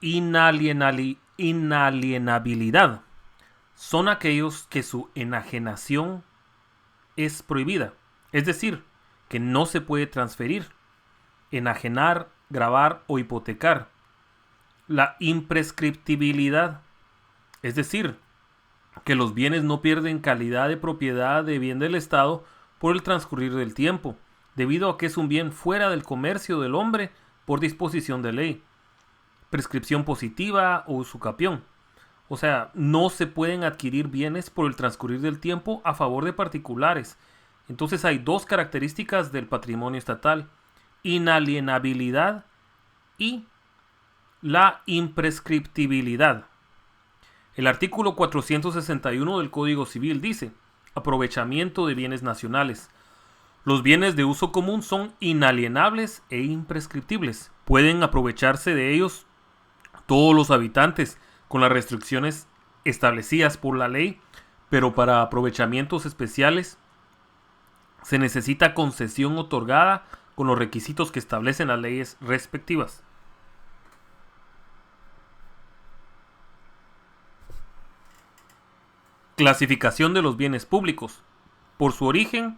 Inalienabilidad son aquellos que su enajenación es prohibida, es decir, que no se puede transferir, enajenar, gravar o hipotecar. La imprescriptibilidad, es decir, que los bienes no pierden calidad de propiedad de bien del Estado por el transcurrir del tiempo, debido a que es un bien fuera del comercio del hombre por disposición de ley. Prescripción positiva o usucapión. O sea, no se pueden adquirir bienes por el transcurrir del tiempo a favor de particulares. Entonces hay dos características del patrimonio estatal: inalienabilidad y la imprescriptibilidad. El artículo 461 del Código Civil dice: aprovechamiento de bienes nacionales. Los bienes de uso común son inalienables e imprescriptibles. Pueden aprovecharse de ellos todos los habitantes con las restricciones establecidas por la ley, pero para aprovechamientos especiales se necesita concesión otorgada con los requisitos que establecen las leyes respectivas. Clasificación de los bienes públicos. Por su origen,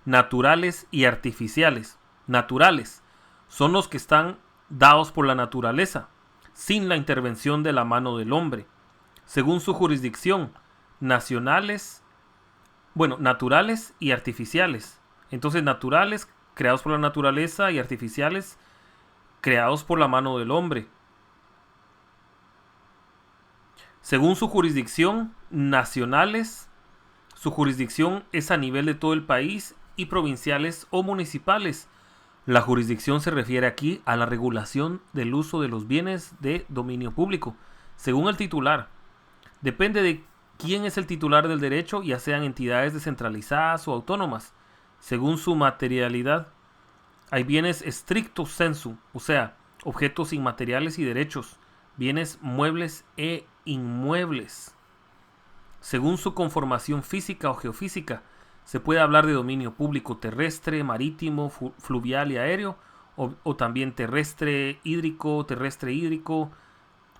naturales y artificiales. Naturales son los que están dados por la naturaleza, sin la intervención de la mano del hombre. Según su jurisdicción, naturales y artificiales. Entonces, naturales, creados por la naturaleza, y artificiales, creados por la mano del hombre. Según su jurisdicción, nacionales, su jurisdicción es a nivel de todo el país, y provinciales o municipales. La jurisdicción se refiere aquí a la regulación del uso de los bienes de dominio público, según el titular. Depende de quién es el titular del derecho, ya sean entidades descentralizadas o autónomas. Según su materialidad, hay bienes stricto sensu, o sea, objetos inmateriales y derechos, bienes muebles e inmuebles. Según su conformación física o geofísica, se puede hablar de dominio público terrestre, marítimo, fluvial y aéreo, o también terrestre hídrico,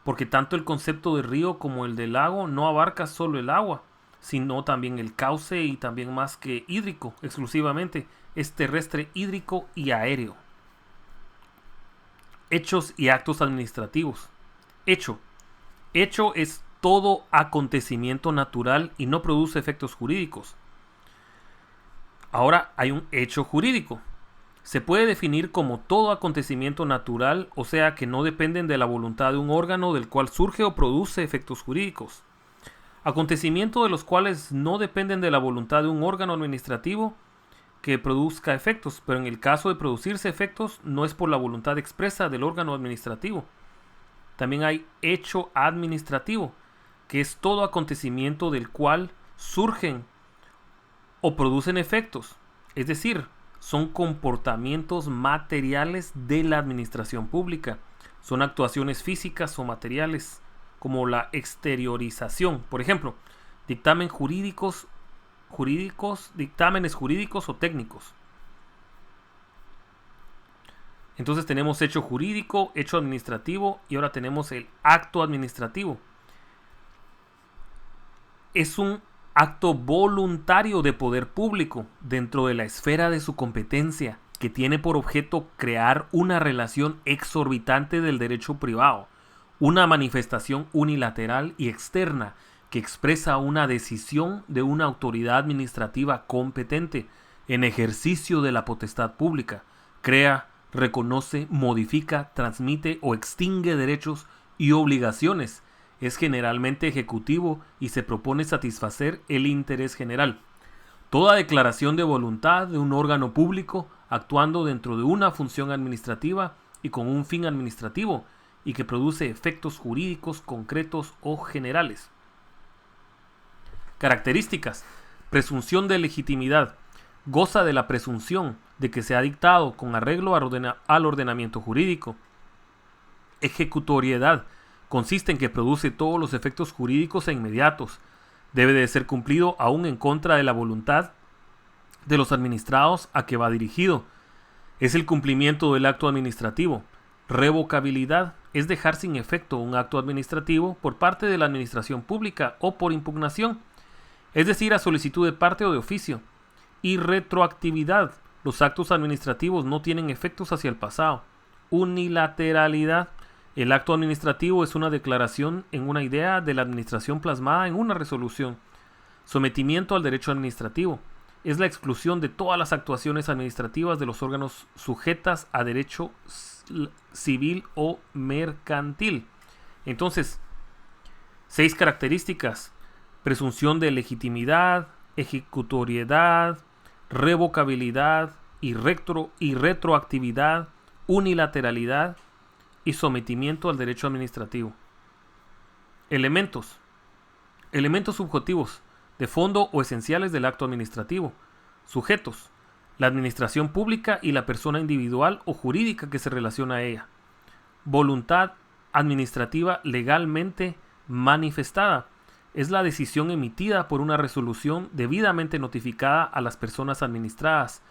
porque tanto el concepto de río como el de lago no abarca solo el agua, sino también el cauce, y también más que hídrico exclusivamente, es terrestre, hídrico y aéreo. Hechos y actos administrativos. Hecho es todo acontecimiento natural y no produce efectos jurídicos. Ahora hay un hecho jurídico. Se puede definir como todo acontecimiento natural, o sea que no dependen de la voluntad de un órgano del cual surge o produce efectos jurídicos. Acontecimientos de los cuales no dependen de la voluntad de un órgano administrativo que produzca efectos, pero en el caso de producirse efectos no es por la voluntad expresa del órgano administrativo. También hay hecho administrativo, que es todo acontecimiento del cual surgen o producen efectos, es decir, son comportamientos materiales de la administración pública, son actuaciones físicas o materiales, como la exteriorización, por ejemplo, dictámenes jurídicos o técnicos. Entonces tenemos hecho jurídico, hecho administrativo, y ahora tenemos el acto administrativo. Es un acto voluntario de poder público dentro de la esfera de su competencia, que tiene por objeto crear una relación exorbitante del derecho privado, una manifestación unilateral y externa que expresa una decisión de una autoridad administrativa competente en ejercicio de la potestad pública, crea, reconoce, modifica, transmite o extingue derechos y obligaciones. Es generalmente ejecutivo y se propone satisfacer el interés general. Toda declaración de voluntad de un órgano público actuando dentro de una función administrativa y con un fin administrativo, y que produce efectos jurídicos concretos o generales. Características. Presunción de legitimidad. Goza de la presunción de que se ha dictado con arreglo al ordenamiento jurídico. Ejecutoriedad. Consiste en que produce todos los efectos jurídicos e inmediatos. Debe de ser cumplido aún en contra de la voluntad de los administrados a que va dirigido. Es el cumplimiento del acto administrativo. Revocabilidad. es dejar sin efecto un acto administrativo por parte de la administración pública o por impugnación, es decir, a solicitud de parte o de oficio. Y retroactividad. Los actos administrativos no tienen efectos hacia el pasado. Unilateralidad. El acto administrativo es una declaración en una idea de la administración plasmada en una resolución. Sometimiento al derecho administrativo. Es la exclusión de todas las actuaciones administrativas de los órganos sujetas a derecho civil o mercantil. Entonces, 6 características: presunción de legitimidad, ejecutoriedad, revocabilidad y retroactividad, unilateralidad y sometimiento al derecho administrativo. Elementos subjetivos de fondo o esenciales del acto administrativo. Sujetos: la administración pública y la persona individual o jurídica que se relaciona a ella. Voluntad administrativa legalmente manifestada. Es la decisión emitida por una resolución debidamente notificada a las personas administradas.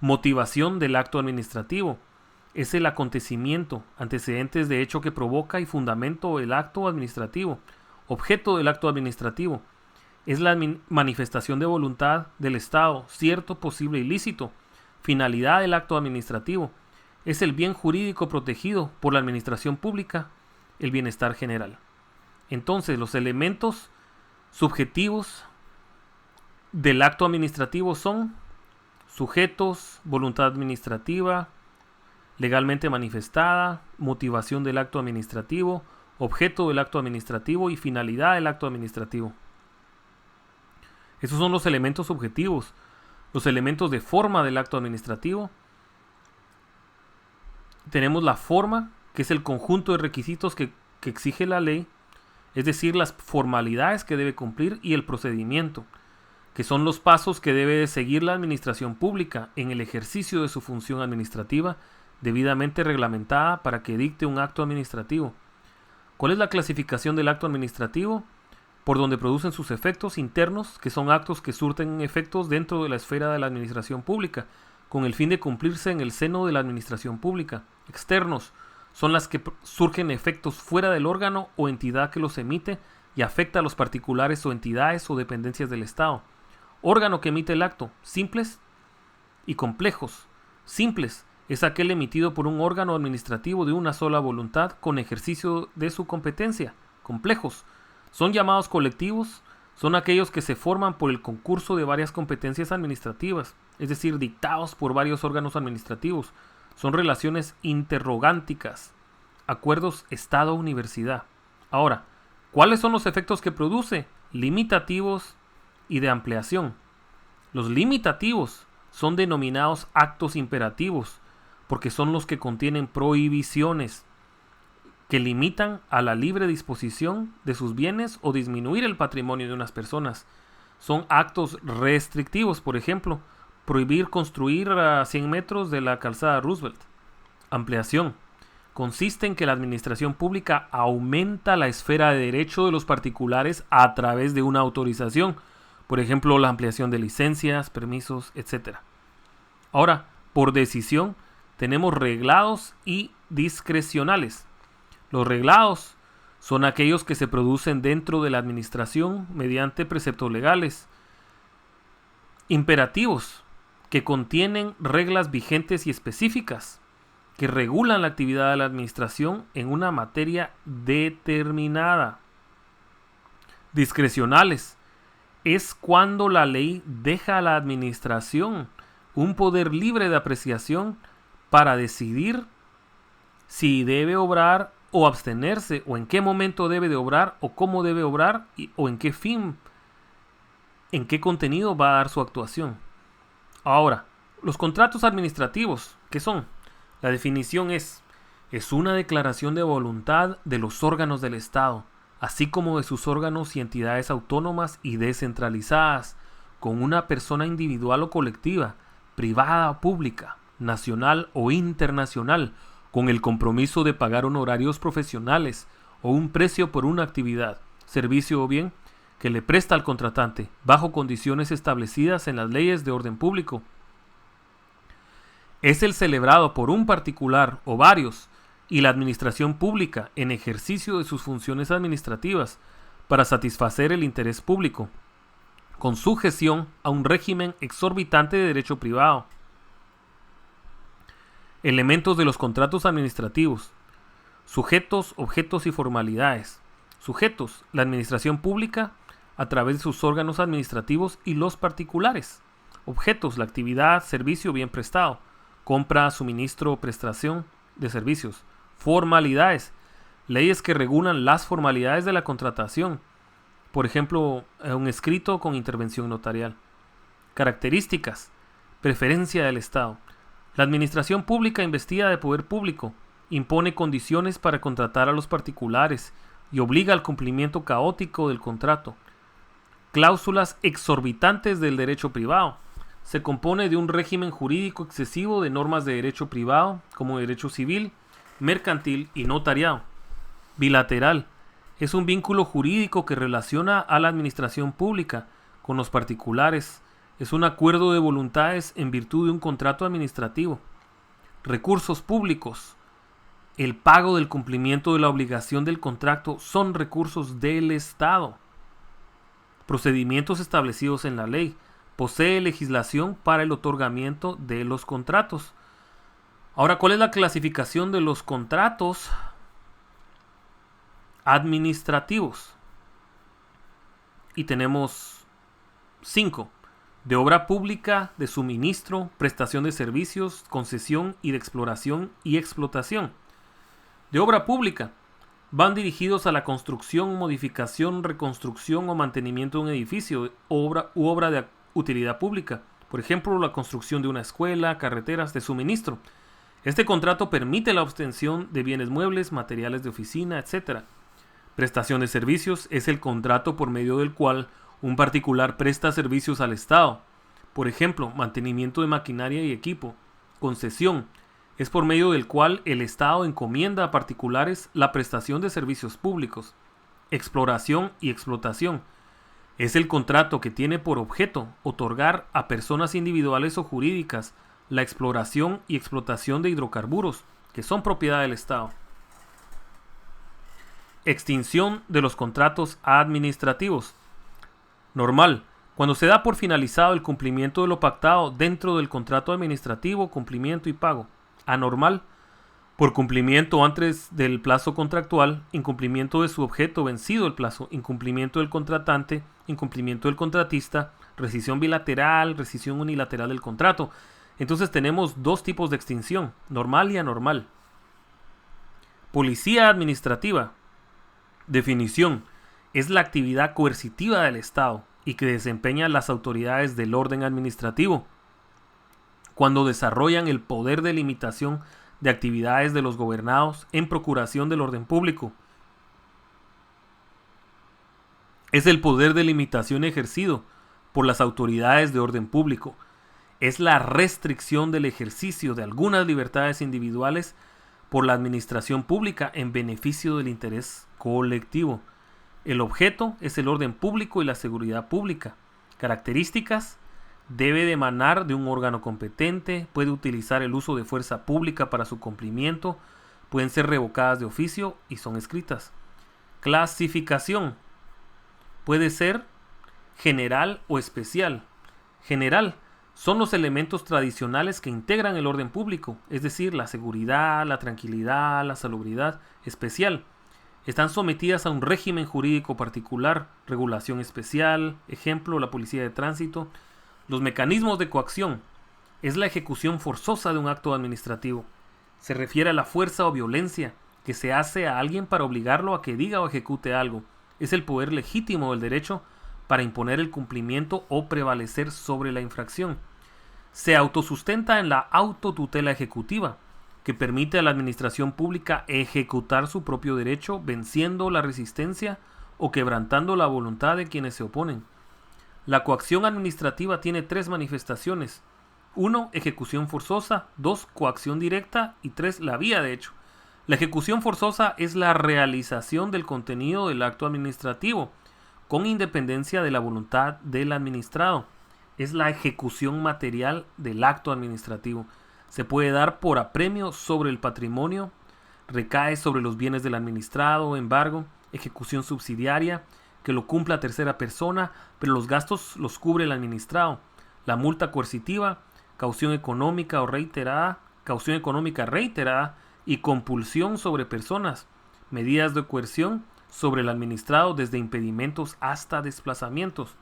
Motivación del acto administrativo. Es el acontecimiento, antecedentes de hecho que provoca y fundamento el acto administrativo. Objeto del acto administrativo. Es la manifestación de voluntad del Estado, cierto, posible y lícito. Finalidad del acto administrativo. Es el bien jurídico protegido por la administración pública, el bienestar general. Entonces, los elementos subjetivos del acto administrativo son sujetos, voluntad administrativa, legalmente manifestada, motivación del acto administrativo, objeto del acto administrativo y finalidad del acto administrativo. Esos son los elementos subjetivos. Los elementos de forma del acto administrativo. Tenemos la forma, que es el conjunto de requisitos que exige la ley, es decir, las formalidades que debe cumplir, y el procedimiento, que son los pasos que debe seguir la administración pública en el ejercicio de su función administrativa debidamente reglamentada para que dicte un acto administrativo. ¿Cuál es la clasificación del acto administrativo? Por donde producen sus efectos internos, que son actos que surten efectos dentro de la esfera de la administración pública, con el fin de cumplirse en el seno de la administración pública. Externos son las que surgen efectos fuera del órgano o entidad que los emite y afecta a los particulares o entidades o dependencias del Estado. Órgano que emite el acto: simples y complejos. Simples es aquel emitido por un órgano administrativo de una sola voluntad con ejercicio de su competencia. Complejos son llamados colectivos, son aquellos que se forman por el concurso de varias competencias administrativas, es decir, dictados por varios órganos administrativos. Son relaciones interrogánticas, acuerdos Estado-Universidad. Ahora, ¿cuáles son los efectos que produce? Limitativos y de ampliación. Los limitativos son denominados actos imperativos, porque son los que contienen prohibiciones que limitan a la libre disposición de sus bienes o disminuir el patrimonio de unas personas. Son actos restrictivos, por ejemplo, prohibir construir a 100 metros de la calzada Roosevelt. Ampliación consiste en que la administración pública aumenta la esfera de derecho de los particulares a través de una autorización, por ejemplo, la ampliación de licencias, permisos, etc. Ahora, por decisión, tenemos reglados y discrecionales. Los reglados son aquellos que se producen dentro de la administración mediante preceptos legales. Imperativos, que contienen reglas vigentes y específicas, que regulan la actividad de la administración en una materia determinada. Discrecionales, es cuando la ley deja a la administración un poder libre de apreciación para decidir si debe obrar o abstenerse, o en qué momento debe de obrar, o cómo debe obrar, o en qué fin, en qué contenido va a dar su actuación. Ahora, los contratos administrativos, ¿qué son? La definición es una declaración de voluntad de los órganos del Estado, así como de sus órganos y entidades autónomas y descentralizadas, con una persona individual o colectiva, privada o pública, nacional o internacional, con el compromiso de pagar honorarios profesionales o un precio por una actividad, servicio o bien que le presta al contratante, bajo condiciones establecidas en las leyes de orden público. Es el celebrado por un particular o varios, y la administración pública en ejercicio de sus funciones administrativas para satisfacer el interés público, con sujeción a un régimen exorbitante de derecho privado. Elementos de los contratos administrativos. Sujetos, objetos y formalidades. Sujetos, la administración pública a través de sus órganos administrativos y los particulares. Objetos, la actividad, servicio bien prestado. Compra, suministro o prestación de servicios. Formalidades, leyes que regulan las formalidades de la contratación. Por ejemplo, un escrito con intervención notarial. Características, preferencia del Estado. La administración pública investida de poder público impone condiciones para contratar a los particulares y obliga al cumplimiento caótico del contrato. Cláusulas exorbitantes del derecho privado. Se compone de un régimen jurídico excesivo de normas de derecho privado, como derecho civil, mercantil y notariado. Bilateral. Es un vínculo jurídico que relaciona a la administración pública con los particulares. Es un acuerdo de voluntades en virtud de un contrato administrativo. Recursos públicos. El pago del cumplimiento de la obligación del contrato son recursos del Estado. Procedimientos establecidos en la ley. Posee legislación para el otorgamiento de los contratos. Ahora, ¿cuál es la clasificación de los contratos administrativos? Y tenemos 5. De obra pública, de suministro, prestación de servicios, concesión y de exploración y explotación. De obra pública, van dirigidos a la construcción, modificación, reconstrucción o mantenimiento de un edificio, obra de utilidad pública. Por ejemplo, la construcción de una escuela, carreteras, de suministro. Este contrato permite la obtención de bienes muebles, materiales de oficina, etc. Prestación de servicios es el contrato por medio del cual un particular presta servicios al Estado. Por ejemplo, mantenimiento de maquinaria y equipo. Concesión es por medio del cual el Estado encomienda a particulares la prestación de servicios públicos. Exploración y explotación es el contrato que tiene por objeto otorgar a personas individuales o jurídicas la exploración y explotación de hidrocarburos que son propiedad del Estado. Extinción de los contratos administrativos. Normal. Cuando se da por finalizado el cumplimiento de lo pactado dentro del contrato administrativo, cumplimiento y pago. Anormal. Por cumplimiento antes del plazo contractual, incumplimiento de su objeto vencido el plazo, incumplimiento del contratante, incumplimiento del contratista, rescisión bilateral, rescisión unilateral del contrato. Entonces tenemos dos tipos de extinción, normal y anormal. Policía administrativa. Definición. Es la actividad coercitiva del Estado y que desempeñan las autoridades del orden administrativo cuando desarrollan el poder de limitación de actividades de los gobernados en procuración del orden público. Es el poder de limitación ejercido por las autoridades de orden público. Es la restricción del ejercicio de algunas libertades individuales por la administración pública en beneficio del interés colectivo. El objeto es el orden público y la seguridad pública. Características: debe de emanar de un órgano competente, puede utilizar el uso de fuerza pública para su cumplimiento, pueden ser revocadas de oficio y son escritas. Clasificación: puede ser general o especial. General: son los elementos tradicionales que integran el orden público, es decir, la seguridad, la tranquilidad, la salubridad. Especial: están sometidas a un régimen jurídico particular, regulación especial, ejemplo, la policía de tránsito. Los mecanismos de coacción: es la ejecución forzosa de un acto administrativo. Se refiere a la fuerza o violencia que se hace a alguien para obligarlo a que diga o ejecute algo. Es el poder legítimo del derecho para imponer el cumplimiento o prevalecer sobre la infracción. Se autosustenta en la autotutela ejecutiva, que permite a la administración pública ejecutar su propio derecho venciendo la resistencia o quebrantando la voluntad de quienes se oponen. La coacción administrativa tiene 3 manifestaciones. 1. Ejecución forzosa. 2. Coacción directa. Y 3. La vía de hecho. La ejecución forzosa es la realización del contenido del acto administrativo, con independencia de la voluntad del administrado. Es la ejecución material del acto administrativo. Se puede dar por apremio sobre el patrimonio, recae sobre los bienes del administrado, embargo, ejecución subsidiaria, que lo cumpla tercera persona, pero los gastos los cubre el administrado. La multa coercitiva, caución económica reiterada y compulsión sobre personas, medidas de coerción sobre el administrado desde impedimentos hasta desplazamientos.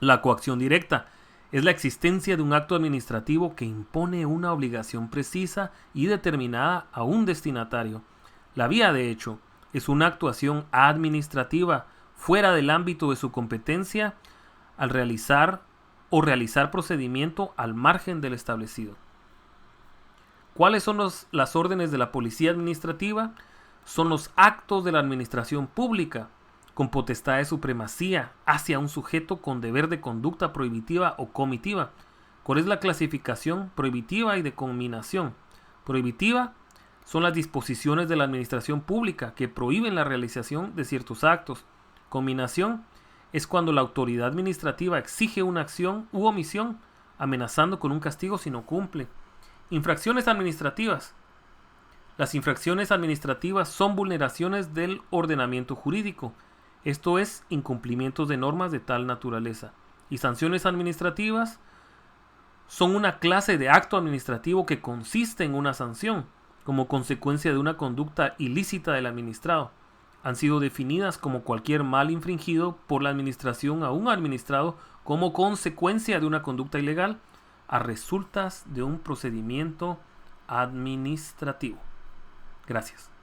La coacción directa es la existencia de un acto administrativo que impone una obligación precisa y determinada a un destinatario. La vía de hecho es una actuación administrativa fuera del ámbito de su competencia al realizar procedimiento al margen del establecido. ¿Cuáles son las órdenes de la policía administrativa? Son los actos de la administración pública con potestad de supremacía hacia un sujeto con deber de conducta prohibitiva o comitiva. ¿Cuál es la clasificación prohibitiva y de conminación? Prohibitiva son las disposiciones de la administración pública que prohíben la realización de ciertos actos. Conminación es cuando la autoridad administrativa exige una acción u omisión, amenazando con un castigo si no cumple. Infracciones administrativas. Las infracciones administrativas son vulneraciones del ordenamiento jurídico, esto es, incumplimientos de normas de tal naturaleza. Y sanciones administrativas son una clase de acto administrativo que consiste en una sanción, como consecuencia de una conducta ilícita del administrado. Han sido definidas como cualquier mal infringido por la administración a un administrado como consecuencia de una conducta ilegal a resultas de un procedimiento administrativo. Gracias.